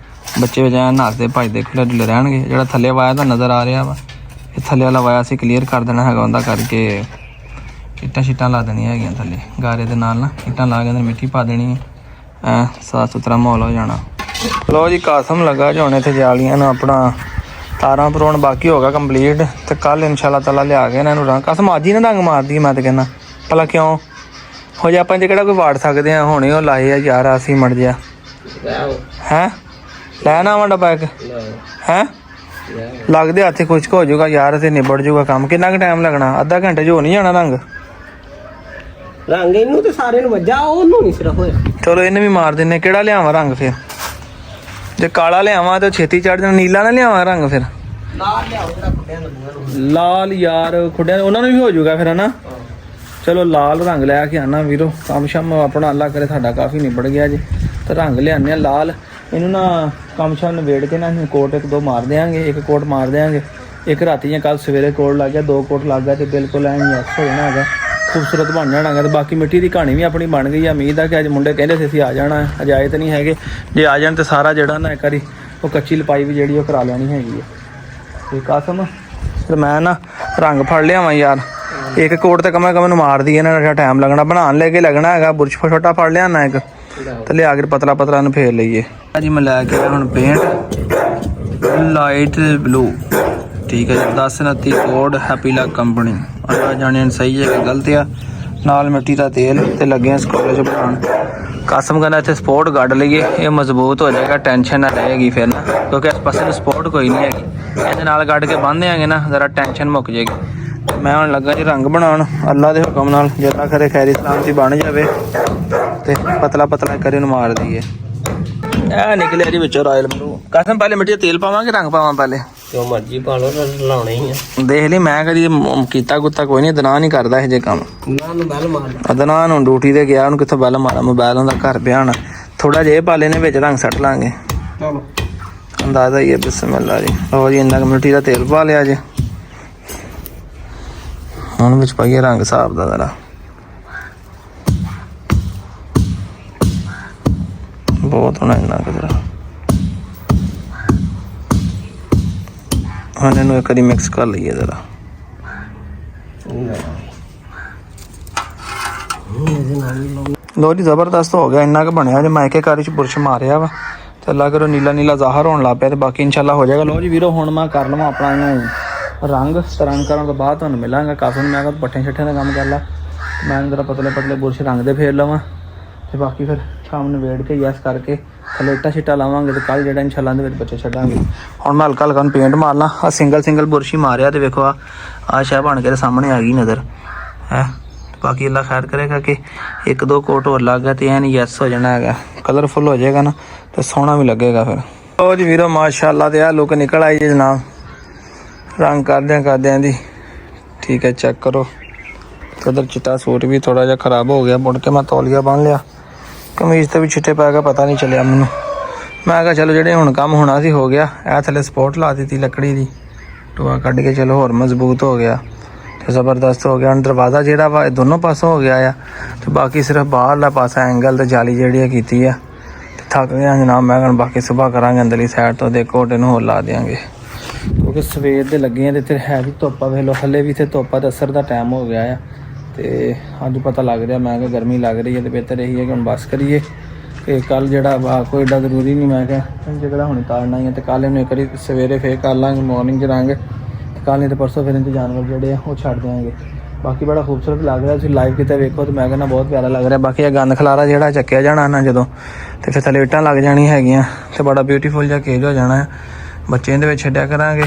ਬੱਚੇ ਵਿੱਚ ਐਂ ਨੱਸਦੇ ਭੱਜਦੇ ਖੁੱਲੇ ਡੁੱਲੇ ਰਹਿਣਗੇ। ਜਿਹੜਾ ਥੱਲੇ ਵਾਇਆ ਤਾਂ ਨਜ਼ਰ ਆ ਰਿਹਾ ਵਾ ਇਹ ਥੱਲੇ ਵਾਲਾ ਵਾਇਆ ਅਸੀਂ ਕਲੀਅਰ ਕਰ ਦੇਣਾ ਹੈਗਾ ਉਹਦਾ ਕਰਕੇ ਇੱਟਾਂ ਸ਼ੀਟਾਂ ਲਾ ਦੇਣੀਆਂ ਹੈਗੀਆਂ ਥੱਲੇ ਗਾਰੇ ਦੇ ਨਾਲ ਨਾ ਇੱਟਾਂ ਲਾ ਕੇ ਅੰਦਰ ਮਿੱਟੀ ਪਾ ਦੇਣੀ ਹੈ। ਐਂ ਸਾਫ਼ ਸੁਥਰਾ ਮਾਹੌਲ ਹੋ ਜਾਣਾ। ਲੋ ਜੀ ਕਾਸਮ ਲੱਗਾ ਝੋਨੇ ਇੱਥੇ ਜਾਲੀਆਂ ਨੂੰ ਆਪਣਾ ਤਾਰਾਂ ਪਰੋਣ ਬਾਕੀ ਹੋ ਗਿਆ ਕੰਪਲੀਟ ਤੇ ਕੱਲ ਇਨਸ਼ਾਅੱਲਾ ਤਾਲਾ ਲਿਆ ਕੇ ਇਹਨਾਂ ਨੂੰ ਰੰਗ ਕਸਮ ਅੱਜ ਹੀ ਨਾ ਰੰਗ ਮਾਰਦੀ ਮੈਂ ਤਾਂ ਕਹਿੰਦਾ ਭਲਾ ਕਿਉਂ ਹੋ ਜਾ ਆਪਾਂ ਜੇ ਕਿਹੜਾ ਕੋਈ ਵਾੜ ਸਕਦੇ ਆ ਹੁਣੇ ਉਹ ਲਾਏ ਆ ਯਾਰ ਅਸੀਂ ਮੜ ਜਿਆ ਹੈਂ ਲੈ ਨਾ ਵਾ ਡੱਬਾ ਇੱਕ ਹੈਂ ਲੱਗਦੇ ਹੱਥੇ ਖੁਸ਼ਕ ਹੋ ਜਾਊਗਾ ਯਾਰ ਤੇ ਨਿਬੜ ਜਾਊਗਾ ਕੰਮ। ਕਿੰਨਾ ਕੁ ਟਾਈਮ ਲੱਗਣਾ ਅੱਧਾ ਘੰਟੇ 'ਚ ਹੋ ਨਹੀਂ ਜਾਣਾ ਰੰਗ ਇਹਨੂੰ ਤੇ ਸਾਰੇ ਨੂੰ ਵੱਜਾ ਉਹਨੂੰ ਨਹੀਂ ਸਿਰਫ ਹੋਇਆ। ਚਲੋ ਇਹਨੇ ਵੀ ਮਾਰ ਦਿੰਨੇ। ਕਿਹੜਾ ਲਿਆਵਾਂ ਰੰਗ ਫਿਰ ਜੇ ਕਾਲਾ ਲਿਆਵਾਂ ਤੇ ਛੇਤੀ ਚੜ ਜਾਣਾ। ਨੀਲਾ ਨਾ ਲਿਆਵਾਂ ਰੰਗ ਫਿਰ ਲਾਲ ਯਾਰ ਖੁੱਡਿਆਂ ਉਹਨਾਂ ਨੂੰ ਵੀ ਹੋ ਜਾਊਗਾ ਫਿਰ ਹਨਾ। ਚਲੋ ਲਾਲ ਰੰਗ ਲੈ ਕੇ ਆਣਾ ਵੀਰੋ ਕੰਮ ਸ਼ਮ ਆਪਣਾ ਅੱਲਾ ਕਰੇ ਸਾਡਾ ਕਾਫੀ ਨਿਬੜ ਗਿਆ ਜੀ ਤੇ ਰੰਗ ਲਿਆਨੇ ਆ ਲਾਲ। ਇਹਨੂੰ ਨਾ ਕੰਮ ਸ਼ਮ ਨਿਬੇੜ ਕੇ ਨਾ ਅਸੀਂ ਕੋਟ 1-2 ਮਾਰ ਦਿਆਂਗੇ। ਇੱਕ ਕੋਟ ਮਾਰ ਦਿਆਂਗੇ ਇੱਕ ਰਾਤੀ ਜਾਂ ਕੱਲ ਸਵੇਰੇ ਕੋਟ ਲੱਗ ਗਿਆ 2 ਕੋਟ ਲੱਗ ਗਿਆ ਤੇ ਬਿਲਕੁਲ ਐਂ ਯੈਸ ਹੋ ਜਾਣਾ ਹੈਗਾ ਖੂਬਸੂਰਤ ਬਣ ਜਾਣਾ ਹੈਗਾ। ਤੇ ਬਾਕੀ ਮਿੱਟੀ ਦੀ ਕਹਾਣੀ ਵੀ ਆਪਣੀ ਬਣ ਗਈ ਆ। ਉਮੀਦ ਆ ਕਿ ਅੱਜ ਮੁੰਡੇ ਕਹਿੰਦੇ ਸੀ ਅਸੀਂ ਆ ਜਾਣਾ ਅਜੇ ਆਏ ਤਾਂ ਨਹੀਂ ਹੈਗੇ। ਜੇ ਆ ਜਾਣ ਤੇ ਸਾਰਾ ਜਿਹੜਾ ਨਾ ਇੱਕ ਵਾਰੀ ਉਹ ਕੱਚੀ ਲਪਾਈ ਵੀ ਜਿਹੜੀ ਉਹ ਕਰਾ ਲੈਣੀ ਹੈਗੀ ਆ। ਤੇ ਕਾਸਮ ਫਿਰ ਮੈਂ ਨਾ ਰੰਗ ਫੜ ਲਿਆਵਾਂ ਯਾਰ ਇੱਕ ਕੋਟ ਤੇ ਕਮਾ ਕਮ ਨੂੰ ਮਾਰਦੀ ਇਹਨਾਂ ਦਾ ਟਾਈਮ ਲੱਗਣਾ ਬਣਾਉਣ ਲੈ ਕੇ ਲੱਗਣਾ ਹੈਗਾ। ਬੁਰਸ਼ ਛੋਟਾ ਫੜ ਲਿਆਣਾ ਇੱਕ ਤੇ ਲਿਆ ਕੇ ਪਤਲਾ ਨੂੰ ਫੇਰ ਲਈਏ ਜੀ। ਮੈਂ ਲੈ ਕੇ ਹੁਣ ਪੇਂਟ ਲਾਈਟ ਬਲੂ ਠੀਕ ਹੈ ਜੀ 1029 ਕੋਡ ਹੈਪੀ ਲੱਕ ਕੰਪਨੀ ਆ ਜਾਣੇ ਸਹੀ ਹੈ ਕਿ ਗਲਤ ਆ। ਨਾਲ ਮਿੱਟੀ ਦਾ ਤੇਲ ਤੇ ਲੱਗੇ ਆ ਸਕੂਲੇ 'ਚ ਬਣਾਉਣ। ਕਸਮ ਕਹਿੰਦਾ ਇੱਥੇ ਸਪੋਰਟ ਕੱਢ ਲਈਏ ਇਹ ਮਜ਼ਬੂਤ ਹੋ ਜਾਏਗਾ ਟੈਨਸ਼ਨ ਨਾ ਰਹੇਗੀ ਫਿਰ ਨਾ ਕਿਉਂਕਿ ਇਸ ਪਾਸੇ ਨੂੰ ਸਪੋਰਟ ਕੋਈ ਨਹੀਂ ਹੈਗੀ। ਇਹਦੇ ਨਾਲ ਕੱਢ ਕੇ ਬੰਨ੍ਹ ਦਿਆਂਗੇ ਨਾ ਜ਼ਰਾ ਟੈਨਸ਼ਨ ਮੁੱਕ ਜਾਏਗੀ। ਮੈਂ ਹੁਣ ਲੱਗਾ ਜੀ ਰੰਗ ਬਣਾਉਣ ਅੱਲਾ ਦੇ ਹੁਕਮ ਨਾਲ ਜਿੰਨਾ ਖਰੇ ਖੈਰੀ ਸਲਾਮਤੀ ਬਣ ਜਾਵੇ ਤੇ ਪਤਲਾ ਕਰੇ ਨੂੰ ਮਾਰ ਦਈਏ। ਇਹ ਨਿਕਲਿਆ ਜੀ ਵਿੱਚੋਂ ਰਾਇਲ ਬਲੂ। ਕਸਮ ਪਹਿਲੇ ਮਿੱਟੀ ਦਾ ਤੇਲ ਪਾਵਾਂਗੇ ਰੰਗ ਪਾਵਾਂ ਪਹਿਲੇ ਜੋ ਮਰਜੀ ਪਾ ਲਓ ਲਾਉਣੇ ਹੀ ਆ। ਦੇਖ ਲਈ ਮੈਂ ਕਦੀ ਕੀਤਾ ਗੁੱਤਾ ਕੋਈ ਨਹੀਂ ਦਨਾ ਨਹੀਂ ਕਰਦਾ ਇਹ ਜੇ ਕੰਮ। ਅਦਨਾ ਨੂੰ ਡਿਊਟੀ ਤੇ ਗਿਆ ਉਹਨੂੰ ਕਿੱਥੋਂ ਬੈਲ ਮਾਰਾ ਮੋਬਾਈਲ ਹੁੰਦਾ ਘਰ ਪਿਆ ਹੋਣਾ ਥੋੜਾ ਜਿਹਾ ਪਾਲੇ ਨੇ ਵਿੱਚ ਰੰਗ ਸੱਟ ਲਾਂਗੇ ਅੰਦਾਜ਼ਾ ਹੀ ਹੈ। ਬਿਸਮਿਲ੍ਲਾ ਜੀ ਲਓ ਜੀ ਇੰਨਾ ਮਿੱਟੀ ਦਾ ਤੇਲ ਪਾ ਲਿਆ ਜੀ। ਹੁਣ ਵਿੱਚ ਪਾਈਏ ਰੰਗ ਸਾਫ ਦਾ ਜ਼ਰਾ ਬਹੁਤ ਹੋਣਾ ਇੰਨਾ ਕੁ ਜ਼ਰਾ। ਹੁਣ ਇਹਨੂੰ ਇੱਕ ਵਾਰੀ ਮਿਕਸ ਕਰ ਲਈਏ ਜ਼ਰਾ। ਲੋ ਜੀ ਜ਼ਬਰਦਸਤ ਹੋ ਗਿਆ ਇੰਨਾ ਕੁ ਬਣਿਆ ਜੇ ਮੈਂ ਇੱਕ ਵਾਰੀ 'ਚ ਬੁਰਸ਼ ਮਾਰਿਆ ਵਾ ਤੇ ਅੱਲਾ ਕਰੋ ਨੀਲਾ ਜ਼ਾਹਰ ਹੋਣ ਲੱਗ ਪਿਆ ਤੇ ਬਾਕੀ ਇਨਸ਼ਾਅੱਲਾ ਹੋ ਜਾਏਗਾ। ਲੋ ਜੀ ਵੀਰੋ ਹੁਣ ਮੈਂ ਕਰ ਲਵਾਂ ਆਪਣਾ ਇਹਨੂੰ ਰੰਗ ਕਰਨ ਤੋਂ ਬਾਅਦ ਤੁਹਾਨੂੰ ਮਿਲਾਂਗਾ। ਕਾਫੀ ਮੈਂ ਕਿਹਾ ਪੱਠੇ ਛੱਠਿਆਂ ਦਾ ਕੰਮ ਕਰ ਲਾ ਮੈਂ ਜਰਾ ਪਤਲੇ ਬੁਰਸ਼ ਰੰਗ ਦੇ ਫੇਰ ਲਵਾਂ ਤੇ ਬਾਕੀ ਫਿਰ ਸ਼ਾਮ ਨੂੰ ਵੇੜ ਕੇ ਯੈਸ ਕਰਕੇ ਥੱਲੇ ਇੱਟਾਂ ਛਿੱਟਾਂ ਲਾਵਾਂਗੇ ਤੇ ਕੱਲ ਜਿਹੜਾ ਇਨਸ਼ਾਅੱਲਾ ਦੇ ਵਿੱਚ ਬੱਚੇ ਛੱਡਾਂਗੇ। ਹੁਣ ਮੈਂ ਹਲਕਾ ਨੂੰ ਪੇਂਟ ਮਾਰਨਾ ਆ ਸਿੰਗਲ ਬੁਰਸ਼ ਹੀ ਮਾਰਿਆ ਤੇ ਵੇਖੋ ਆ ਸ਼ਾਹ ਬਣ ਕੇ ਸਾਹਮਣੇ ਆ ਗਈ ਨਜ਼ਰ ਹੈ। ਬਾਕੀ ਅੱਲਾ ਖੈਰ ਕਰੇਗਾ ਕਿ 1-2 ਕੋਟ ਹੋਰ ਲੱਗ ਗਿਆ ਤੇ ਐਨ ਯੈਸ ਹੋ ਜਾਣਾ ਹੈਗਾ ਕਲਰਫੁਲ ਹੋ ਜਾਏਗਾ ਨਾ ਤੇ ਸੋਹਣਾ ਵੀ ਲੱਗੇਗਾ ਫਿਰ। ਉਹ ਜੀ ਵੀਰੋ ਮਾਸ਼ਾਅੱਲਾ ਤੇ ਆ ਲੁੱਕ ਨਿਕਲ ਆਈ ਜੀ ਜਨਾਬ ਰੰਗ ਕਰਦਿਆਂ ਦੀ ਠੀਕ ਹੈ। ਚੈੱਕ ਕਰੋ ਉਧਰ ਚਿੱਟਾ ਸੂਟ ਵੀ ਥੋੜਾ ਜਿਹਾ ਖਰਾਬ ਹੋ ਗਿਆ ਮੁੜ ਕੇ ਮੈਂ ਤੌਲੀਆ ਬੰਨ ਲਿਆ ਕਮੀਜ਼ ਤੇ ਵੀ ਛਿੱਟੇ ਪੈ ਗਿਆ ਪਤਾ ਨਹੀਂ ਚੱਲਿਆ ਮੈਨੂੰ। ਮੈਂ ਕਿਹਾ ਚਲੋ ਜਿਹੜੇ ਹੁਣ ਕੰਮ ਹੋਣਾ ਸੀ ਹੋ ਗਿਆ। ਇਹ ਥੱਲੇ ਸਪੋਰਟ ਲਾ ਦਿੱਤੀ ਲੱਕੜੀ ਦੀ ਟੋਆ ਕੱਢ ਕੇ ਚਲੋ ਹੋਰ ਮਜ਼ਬੂਤ ਹੋ ਗਿਆ ਤੇ ਜ਼ਬਰਦਸਤ ਹੋ ਗਿਆ। ਹੁਣ ਦਰਵਾਜ਼ਾ ਜਿਹੜਾ ਵਾ ਇਹ ਦੋਨੋਂ ਪਾਸੋਂ ਹੋ ਗਿਆ ਆ ਤੇ ਬਾਕੀ ਸਿਰਫ ਬਾਹਰਲਾ ਪਾਸਾ ਐਂਗਲ ਤੇ ਜਾਲੀ ਜਿਹੜੀ ਕੀਤੀ ਆ ਤੇ ਥੱਕ ਗਿਆ ਜਨਾਬ। ਮੈਂ ਕਹਿੰਦਾ ਬਾਕੀ ਸੁਬਾਹ ਕਰਾਂਗੇ ਅੰਦਰਲੀ ਸਾਈਡ ਤੋਂ ਦੇਖੋ ਇਹਨੂੰ ਹੋਰ ਲਾ ਦਿਆਂਗੇ ਕਿਉਂਕਿ ਸਵੇਰ ਦੇ ਲੱਗੇ ਆ ਤੇ ਇੱਥੇ ਹੈ ਵੀ ਧੁੱਪ ਵੇਖ ਲਓ ਹਲੇ ਵੀ ਇੱਥੇ ਧੁੱਪ ਦਾ ਅਸਰ ਦਾ ਟਾਈਮ ਹੋ ਗਿਆ ਆ ਤੇ ਅੱਜ ਪਤਾ ਲੱਗ ਰਿਹਾ ਮੈਂ ਕਿਹਾ ਗਰਮੀ ਲੱਗ ਰਹੀ ਹੈ ਤੇ ਬਿਹਤਰ ਇਹੀ ਹੈ ਕਿ ਹੁਣ ਬਸ ਕਰੀਏ ਤੇ ਕੱਲ ਜਿਹੜਾ ਵਾ ਕੋਈ ਏਡਾ ਜ਼ਰੂਰੀ ਨਹੀਂ ਮੈਂ ਕਿਹਾ ਜਿਹੜਾ ਹੁਣ ਤਾਰਨਾ ਹੀ ਹੈ ਤੇ ਕੱਲ ਇਹਨੂੰ ਇੱਕ ਵਾਰੀ ਸਵੇਰੇ ਫੇਰ ਕਰ ਲਾਂਗੇ ਮਾਰਨਿੰਗ 'ਚ ਰੰਗ ਕੱਲ ਨਹੀਂ ਤੇ ਪਰਸੋਂ ਫਿਰ ਇਹਦੇ ਜਾਨਵਰ ਜਿਹੜੇ ਆ ਉਹ ਛੱਡ ਦਿਆਂਗੇ। ਬਾਕੀ ਬੜਾ ਖੂਬਸੂਰਤ ਲੱਗ ਰਿਹਾ ਤੁਸੀਂ ਲਾਈਵ ਕਿਤੇ ਵੇਖੋ ਤੇ ਮੈਂ ਕਹਿੰਦਾ ਬਹੁਤ ਪਿਆਰਾ ਲੱਗ ਰਿਹਾ। ਬਾਕੀ ਇਹ ਗੰਦ ਖਲਾਰਾ ਜਿਹੜਾ ਚੱਕਿਆ ਜਾਣਾ ਨਾ ਜਦੋਂ ਤੇ ਫਿਰ ਥੱਲੇ ਇੱਟਾਂ ਲੱਗ ਜਾਣੀਆਂ ਹੈਗੀਆਂ ਤੇ ਬੜਾ ਬਿਊਟੀਫੁਲ ਜਿਹਾ ਕੇਜ ਹੋ ਜਾਣਾ ਹੈ। ਬੱਚੇ ਇਹਦੇ ਵਿੱਚ ਛੱਡਿਆ ਕਰਾਂਗੇ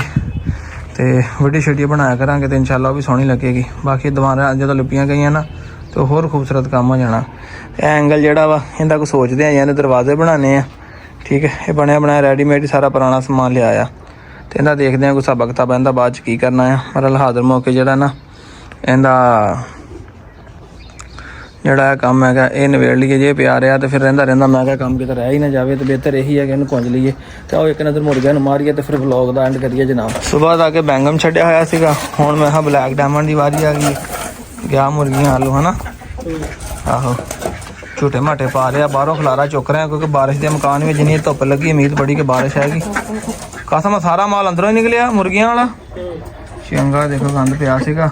ਤੇ ਵੀਡੀਓ ਬਣਾਇਆ ਕਰਾਂਗੇ ਤੇ ਇਨਸ਼ਾਅੱਲਾ ਉਹ ਵੀ ਸੋਹਣੀ ਲੱਗੇਗੀ। ਬਾਕੀ ਦੁਬਾਰਾ ਜਦੋਂ ਲਿਪੀਆਂ ਗਈਆਂ ਨਾ ਤੇ ਹੋਰ ਖੂਬਸੂਰਤ ਕੰਮ ਹੋ ਜਾਣਾ। ਇਹ ਐਂਗਲ ਜਿਹੜਾ ਵਾ ਇਹਦਾ ਕੋਈ ਸੋਚਦੇ ਆ ਇਹਦੇ ਦਰਵਾਜ਼ੇ ਬਣਾਉਣੇ ਆ ਠੀਕ ਹੈ। ਇਹ ਬਣਿਆ ਰੈਡੀਮੇਡ ਸਾਰਾ ਪੁਰਾਣਾ ਸਮਾਨ ਲਿਆ ਆ ਤੇ ਇਹਦਾ ਦੇਖਦੇ ਆ ਕੋਈ ਸਬਕ ਕਿਤਾਬ ਇਹਦਾ ਬਾਅਦ 'ਚ ਕੀ ਕਰਨਾ ਆ। ਪਰ ਹਾਜ਼ਰ ਮੌਕੇ ਜਿਹੜਾ ਨਾ ਇਹਦਾ ਜਿਹੜਾ ਇਹ ਕੰਮ ਹੈਗਾ ਇਹ ਨਿਬੇੜ ਲਈਏ। ਜੇ ਪਿਆ ਰਿਹਾ ਤੇ ਫਿਰ ਰਹਿੰਦਾ ਮੈਂ ਕਿਹਾ ਕੰਮ ਕਿਤੇ ਰਹਿ ਹੀ ਨਾ ਜਾਵੇ ਤੇ ਬਿਹਤਰ ਇਹੀ ਹੈ ਕਿ ਇਹਨੂੰ ਕੁੰਝ ਲਈਏ ਤੇ ਉਹ ਇੱਕ ਨਜ਼ਰ ਮੁਰਗਿਆਂ ਨੂੰ ਮਾਰੀਏ ਤੇ ਫਿਰ ਵਲੌਗ ਦਾ ਐਂਡ ਕਰੀਏ ਜਨਾਬ। ਸਵੇਰ ਦਾ ਕੇ ਬੈਂਗਮ ਛੱਡਿਆ ਹੋਇਆ ਸੀਗਾ, ਹੁਣ ਮੈਂ ਕਿਹਾ ਬਲੈਕ ਡਾਇਮੰਡ ਦੀ ਵਾਰੀ ਆ ਗਈ। ਗਿਆ ਮੁਰਗੀਆਂ ਆਲੂ ਹਨਾ, ਆਹੋ ਝੂਟੇ ਮਾਟੇ ਪਾ ਰਿਹਾ, ਬਾਹਰੋਂ ਖਲਾਰਾ ਚੁੱਕ ਰਿਹਾ ਕਿਉਂਕਿ ਬਾਰਿਸ਼ ਦੇ ਮਕਾਨ ਵਿੱਚ ਜਿੰਨੀ ਧੁੱਪ ਲੱਗੀ ਉਮੀਦ ਬੜੀ ਕਿ ਬਾਰਿਸ਼ ਆਏਗੀ। ਕਸਮ ਸਾਰਾ ਮਾਲ ਅੰਦਰੋਂ ਹੀ ਨਿਕਲਿਆ ਮੁਰਗੀਆਂ ਵਾਲਾ। ਚੰਗਾ ਦੇਖੋ ਗੰਦ ਪਿਆ ਸੀਗਾ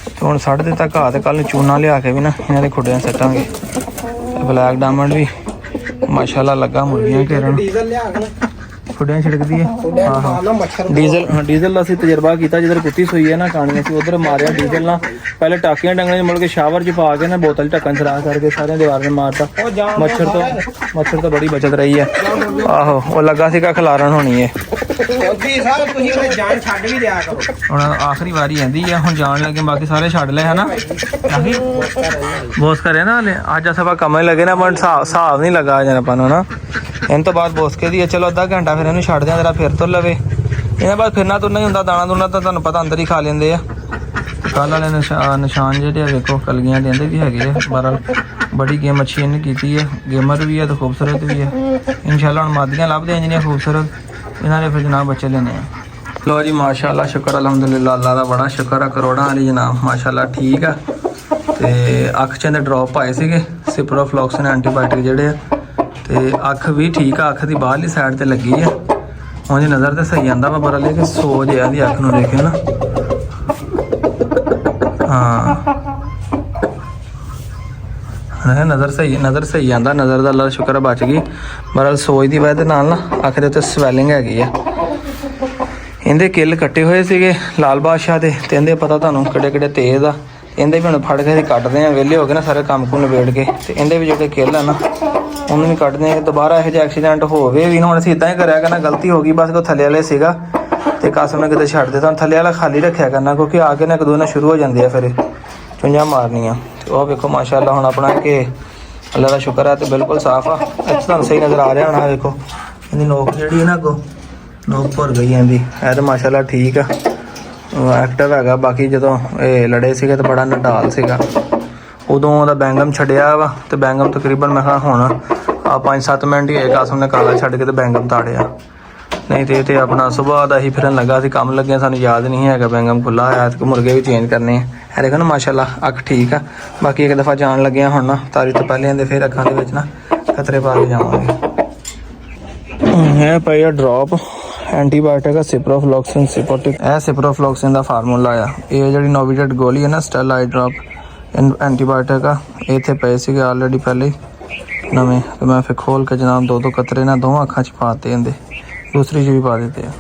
ਤੇ ਹੁਣ ਕੱਢ ਦਿੱਤਾ ਘਾਹ ਤੇ ਕੱਲ ਨੂੰ ਚੂਨਾ ਲਿਆ ਕੇ ਵੀ ਨਾ ਇਹਨਾਂ ਦੇ ਖੁੱਡਿਆਂ ਸੱਟਾਂਗੇ। ਬਲੈਕ ਡਾਇਮੰਡ ਵੀ ਮਾਸ਼ਾਅੱਲਾ ਲੱਗਾ ਮੁਰਗੀਆਂ ਘੇਰਨ, ਡੀਜ਼ਲ ਲਿਆ ਕੇ ਖੁੱਡਿਆਂ ਛਿੜਕਦੀ ਹੈ। ਡੀਜ਼ਲ ਦਾ ਅਸੀਂ ਤਜਰਬਾ ਕੀਤਾ, ਜਿੱਧਰ ਕੁੱਤੀ ਸੋਈ ਹੈ ਨਾ ਕਾਣੀਆਂ ਸੀ ਉਧਰ ਮਾਰਿਆ ਡੀਜ਼ਲ ਨਾਲ। ਪਹਿਲੇ ਟਾਕੀਆਂ ਡੰਗਣੇ ਮੁੜ ਕੇ ਸ਼ਾਵਰ 'ਚ ਪਾ ਕੇ ਨਾ ਬੋਤਲ ਢੱਕਣ ਸਰਾ ਕਰਕੇ ਸਾਰਿਆਂ ਦੀਵਾਰ ਨੇ ਮਾਰਤਾ। ਮੱਛਰ ਤੋਂ ਬੜੀ ਬਚਤ ਰਹੀ ਹੈ। ਆਹੋ ਉਹ ਲੱਗਾ ਸੀਗਾ ਖਿਲਾਰਨ ਹੋਣੀ ਹੈ। ਤੁਸੀਂ ਉਹਨੇ ਜਾਨ ਛੱਡ ਵੀ ਦਿਆ ਕਰੋ। ਹੁਣ ਆਖਰੀ ਵਾਰੀ ਆਂਦੀ ਆ, ਹੁਣ ਜਾਣ ਲੱਗੇ ਬਾਕੀ ਸਾਰੇ ਛੱਡ ਲਏ ਹਨਾ। ਬੋਸ ਕਰਿਆ ਨਾ ਹਲੇ ਅੱਜ ਸਭਾ ਕੰਮ ਲੱਗੇ ਨਾ, ਪਰ ਹਿਸਾਬ ਨਹੀਂ ਲੱਗਾ ਜਨ ਆਪਾਂ ਨੂੰ ਨਾ। ਇਹਨਾਂ ਤੋਂ ਬਾਅਦ ਬੋਸਕੇ ਦੀ ਚਲੋ ਅੱਧਾ ਘੰਟਾ ਫਿਰ ਇਹਨੂੰ ਛੱਡ ਦਿਆਂ, ਜਰਾ ਫਿਰ ਤੁਰ ਲਵੇ। ਇਹਨਾਂ ਬਾਅਦ ਫਿਰਨਾ ਤੁਰਨਾ ਹੀ ਹੁੰਦਾ, ਦਾਣਾ ਦੂਣਾ ਤਾਂ ਤੁਹਾਨੂੰ ਪਤਾ ਅੰਦਰ ਹੀ ਖਾ ਲੈਂਦੇ ਆ। ਕੱਲ੍ਹ ਵਾਲੇ ਨਿਸ਼ਾਨ ਜਿਹੜੇ ਆ ਵੇਖੋ ਕਲਗੀਆਂ ਦੇ ਅੰਦਰ ਵੀ ਹੈਗੇ ਆ। ਬਹਰਹਾਲ ਬੜੀ ਗੇਮ ਅੱਛੀ ਇਹਨੇ ਕੀਤੀ ਹੈ, ਗੇਮਰ ਵੀ ਹੈ ਤੇ ਖੂਬਸੂਰਤ ਵੀ ਹੈ। ਇਨਸ਼ਾਅੱਲਾ ਹੁਣ ਮਾਦੀਆਂ ਲੱਭਦੇ ਇੰਨੀਆਂ ਖੂਬਸੂਰਤ, ਇਹਨਾਂ ਦੇ ਫਿਰ ਜਨਾਬ ਬੱਚੇ ਲੈਣੇ ਆ। ਲੋ ਜੀ ਮਾਸ਼ਾਅੱਲਾ ਸ਼ੁਕਰ ਅਲਹਮਦੁਲਿਲਾ, ਅੱਲਾ ਦਾ ਬੜਾ ਸ਼ੁਕਰ ਆ ਕਰੋੜਾਂ ਵਾਲੀ ਜਨਾਬ ਮਾਸ਼ਾਅੱਲਾ ਠੀਕ ਆ। ਤੇ ਅੱਖ 'ਚ ਇਹਦੇ ਡ੍ਰੌਪ ਪਾਏ ਸੀਗੇ ਸਿਪਰੋਫਲੌਕਸਿਨ ਐਂਟੀਬਾਇਓਟਿਕ ਜਿਹੜੇ ਆ, ਤੇ ਅੱਖ ਵੀ ਠੀਕ ਆ, ਅੱਖ ਦੀ ਬਾਹਰਲੀ ਸਾਈਡ ਤੇ ਲੱਗੀ ਆ। ਉਹਦੀ ਨਜ਼ਰ ਤੇ ਸਹੀ ਆਂਦਾ ਵਾ, ਪਰ ਹਲੇ ਕਿ ਸੋਜ ਆ ਦੀ ਅੱਖ ਨੂੰ ਦੇਖ ਕੇ ਨਾ। ਹਾਂ ਨਜ਼ਰ ਸਹੀ ਆਂਦਾ, ਨਜ਼ਰ ਦਾ ਅੱਲਾ ਸ਼ੁਕਰ ਬਚ ਗਈ। ਬਹਰਹਾਲ ਸੋਜ ਦੀ ਵਜ੍ਹਾ ਦੇ ਨਾਲ ਨਾ ਅੱਖ ਦੇ ਉੱਤੇ ਸਵੈਲਿੰਗ ਹੈਗੀ ਆ। ਇਹਦੇ ਕਿੱਲ ਕੱਟੇ ਹੋਏ ਸੀਗੇ ਲਾਲ ਬਾਦਸ਼ਾਹ ਦੇ, ਤੇ ਇਹਦੇ ਪਤਾ ਤੁਹਾਨੂੰ ਕਿਹੜੇ ਤੇਜ਼ ਆ। ਇਹਦੇ ਵੀ ਹੁਣ ਫੜ ਕੇ ਕੱਟਦੇ ਆ, ਵਿਹਲੇ ਹੋ ਗਏ ਨਾ ਸਾਰੇ ਕੰਮ ਕੁਮ ਨਿਬੇੜ ਕੇ, ਤੇ ਇਹਦੇ ਵੀ ਜਿਹੜੇ ਕਿੱਲ ਆ ਨਾ ਉਹਨੂੰ ਵੀ ਕੱਢਦੇ ਆ। ਦੁਬਾਰਾ ਇਹੋ ਜਿਹਾ ਐਕਸੀਡੈਂਟ ਹੋਵੇ ਵੀ ਨਾ, ਹੁਣ ਅਸੀਂ ਇੱਦਾਂ ਹੀ ਕਰਿਆ ਕਰਨਾ, ਗਲਤੀ ਹੋ ਗਈ ਬਸ ਕੋ ਥੱਲੇ ਵਾਲੇ ਸੀਗਾ ਤੇ ਕਾਸਮ ਨੇ ਕਿਤੇ ਛੱਡ ਦਿੱਤਾ। ਥੱਲੇ ਵਾਲਾ ਖਾਲੀ ਰੱਖਿਆ ਕਰਨਾ ਕਿਉਂਕਿ ਆ ਕੇ ਨਾ ਇੱਕ ਦੋ ਨਾਲ ਸ਼ੁਰੂ ਹੋ ਜਾਂਦੇ ਆ ਫਿਰ ਚੁੰਝਾਂ ਮਾਰਨੀਆਂ। ਤੇ ਉਹ ਵੇਖੋ ਮਾਸ਼ਾਅੱਲਾ ਹੁਣ ਆਪਣਾ ਕਿ ਅੱਲਾ ਦਾ ਸ਼ੁਕਰ ਹੈ ਤੇ ਬਿਲਕੁਲ ਸਾਫ਼ ਆ। ਇੱਥੇ ਤੁਹਾਨੂੰ ਸਹੀ ਨਜ਼ਰ ਆ ਰਿਹਾ ਹੋਣਾ, ਵੇਖੋ ਇਹਦੀ ਨੋਕ ਜਿਹੜੀ ਹੈ ਨਾ ਅੱਗੋਂ ਨੋਕ ਭਰ ਗਈ ਇਹਦੀ। ਇਹ ਤਾਂ ਮਾਸ਼ਾਅੱਲਾ ਠੀਕ ਆ, ਐਕਟਿਵ ਹੈਗਾ। ਬਾਕੀ ਜਦੋਂ ਇਹ ਲੜੇ ਸੀਗੇ ਤਾਂ ਬੜਾ ਨਡਾਲ ਸੀਗਾ, ਉਦੋਂ ਉਹਦਾ ਬੈਂਗਮ ਛੱਡਿਆ ਵਾ ਤੇ ਬੈਂਗਮ ਤਕਰੀਬਨ ਮੈਂ ਕਿਹਾ ਹੁਣ ਆ 5-7 ਮਿੰਟ ਹੀ ਹੋਏ ਕਾਸਮ ਨੇ ਕਾਲਾ ਛੱਡ ਕੇ ਤੇ ਬੈਂਗਮ ਤਾੜਿਆ। ਨਹੀਂ ਤੇ ਇਹ ਤੇ ਆਪਣਾ ਸੁਬਾਹ ਦਾ ਹੀ ਫਿਰਨ ਲੱਗਾ ਸੀ, ਕੰਮ ਲੱਗਿਆ ਸਾਨੂੰ ਯਾਦ ਨਹੀਂ ਹੈਗਾ ਬੈਂਗਮ ਖੁੱਲਾ ਹੋਇਆ ਤੇ ਮੁਰਗੇ ਵੀ ਚੇਂਜ ਕਰਨੇ ਆ। ਇਹ ਦੇਖੋ ਨਾ ਮਾਸ਼ਾਅੱਲਾ ਅੱਖ ਠੀਕ ਆ। ਬਾਕੀ ਇੱਕ ਦਫਾ ਜਾਣ ਲੱਗਿਆ ਹੁਣ ਨਾ ਤਾਰੀ ਤੋਂ ਪਹਿਲੇ ਆਂਦੇ ਫਿਰ ਅੱਖਾਂ ਦੇ ਵਿੱਚ ਨਾ ਖਤਰੇ ਪਾ ਕੇ ਜਾਵਾਂਗੇ। ਇਹ ਪਈ ਆ ਡ੍ਰੌਪ ਐਂਟੀਬਾਇਓਟਿਕ ਸਿਪਰੋਫਲੌਕਸਿਨ ਸਿਪੋਟਿਕ। ਇਹ ਸਿਪਰੋਫਲੌਕਸਿਨ ਦਾ ਫਾਰਮੂਲਾ ਆ। ਇਹ ਜਿਹੜੀ ਨੋਵੀਟੇਟ ਗੋਲੀ ਹੈ ਨਾ ਸਟੈਲਾ ਆਈ ਡ੍ਰੌਪ ਐਂਟੀਬਾਇਓਟਿਕ ਆ, ਇਹ ਇੱਥੇ ਪਏ ਸੀਗੇ ਆਲਰੇਡੀ ਪਹਿਲੇ ਨਵੇਂ, ਤੇ ਮੈਂ ਫਿਰ ਖੋਲ ਕੇ ਜਨਾਬ 2-2 ਕਤਰੇ ਨਾ ਦੋਵਾਂ ਅੱਖਾਂ 'ਚ ਪਾਤੇ, ਇਹਦੇ ਦੂਸਰੀ 'ਚ ਵੀ ਪਾ ਦਿੱਤੇ ਆ।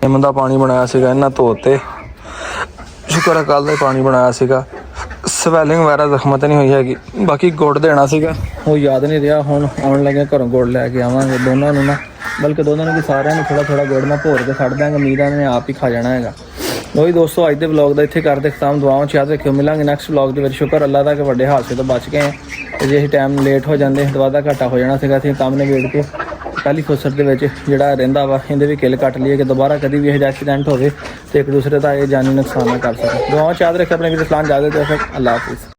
ਨਿੰਮ ਦਾ ਪਾਣੀ ਬਣਾਇਆ ਸੀਗਾ ਇਹਨਾਂ ਧੋਤੇ, ਸ਼ੁਕਰ ਹੈ ਕੱਲ੍ਹ ਦਾ ਪਾਣੀ ਬਣਾਇਆ ਸੀਗਾ। ਸਵੈਲਿੰਗ ਵਗੈਰਾ ਜ਼ਖਮਤ ਤਾਂ ਨਹੀਂ ਹੋਈ ਹੈਗੀ। ਬਾਕੀ ਗੁੜ ਦੇਣਾ ਸੀਗਾ ਉਹ ਯਾਦ ਨਹੀਂ ਰਿਹਾ, ਹੁਣ ਆਉਣ ਲੱਗਿਆ ਘਰੋਂ ਗੁੜ ਲੈ ਕੇ ਆਵਾਂਗੇ ਦੋਨਾਂ ਨੂੰ ਨਾ, ਬਲਕਿ ਦੋਨਾਂ ਨੂੰ ਵੀ ਸਾਰਿਆਂ ਨੂੰ ਥੋੜਾ ਗੁੜ ਨਾਲ ਭੋਰ ਕੇ ਛੱਡ ਦਾਂਗੇ। ਉਮੀਦ ਆ ਨੇ ਆਪ ਹੀ ਖਾ ਜਾਣਾ ਹੈਗਾ। ਲੋ ਜੀ ਦੋਸਤੋ ਅੱਜ ਦੇ ਵਲੌਗ ਦਾ ਇੱਥੇ ਕਰਦੇ ਖਤਮ। ਦੁਆਵਾਂ 'ਚ ਯਾਦ ਰੱਖਿਓ, ਮਿਲਾਂਗੇ ਨੈਕਸਟ ਵਲੌਗ ਦੇ ਵਿੱਚ। ਸ਼ੁਕਰ ਅੱਲਾ ਦਾ ਕਿ ਵੱਡੇ ਹਾਦਸੇ ਤੋਂ ਬਚ ਗਏ ਆ, ਤੇ ਜੇ ਅਸੀਂ ਟਾਈਮ ਲੇਟ ਹੋ ਜਾਂਦੇ ਦੁਬਾਰਾ ਘਾਟਾ ਹੋ ਜਾਣਾ ਸੀਗਾ। ਅਸੀਂ ਕੰਮ ਨਿਬੇੜ ਕੇ ਪਹਿਲੀ ਫੁਰਸਤ ਦੇ ਵਿੱਚ ਜਿਹੜਾ ਰਹਿੰਦਾ ਵਾ ਇਹਦੇ ਵੀ ਕਿੱਲ ਕੱਟ ਲਈਏ ਕਿ ਦੁਬਾਰਾ ਕਦੀ ਵੀ ਇਹ ਜਿਹਾ ਐਕਸੀਡੈਂਟ ਹੋਵੇ ਤੇ ਇੱਕ ਦੂਸਰੇ ਦਾ ਇਹ ਜਾਨੀ ਨੁਕਸਾਨ ਨਾ ਕਰ ਸਕੇ। ਦੁਆਵਾਂ 'ਚ ਯਾਦ ਰੱਖਿਓ, ਆਪਣੇ ਵੀਰ ਇਸਲਾਮ ਇਜਾਜ਼ਤ ਦਿਓ। ਅੱਲਾ ਹਾਫਿਜ਼।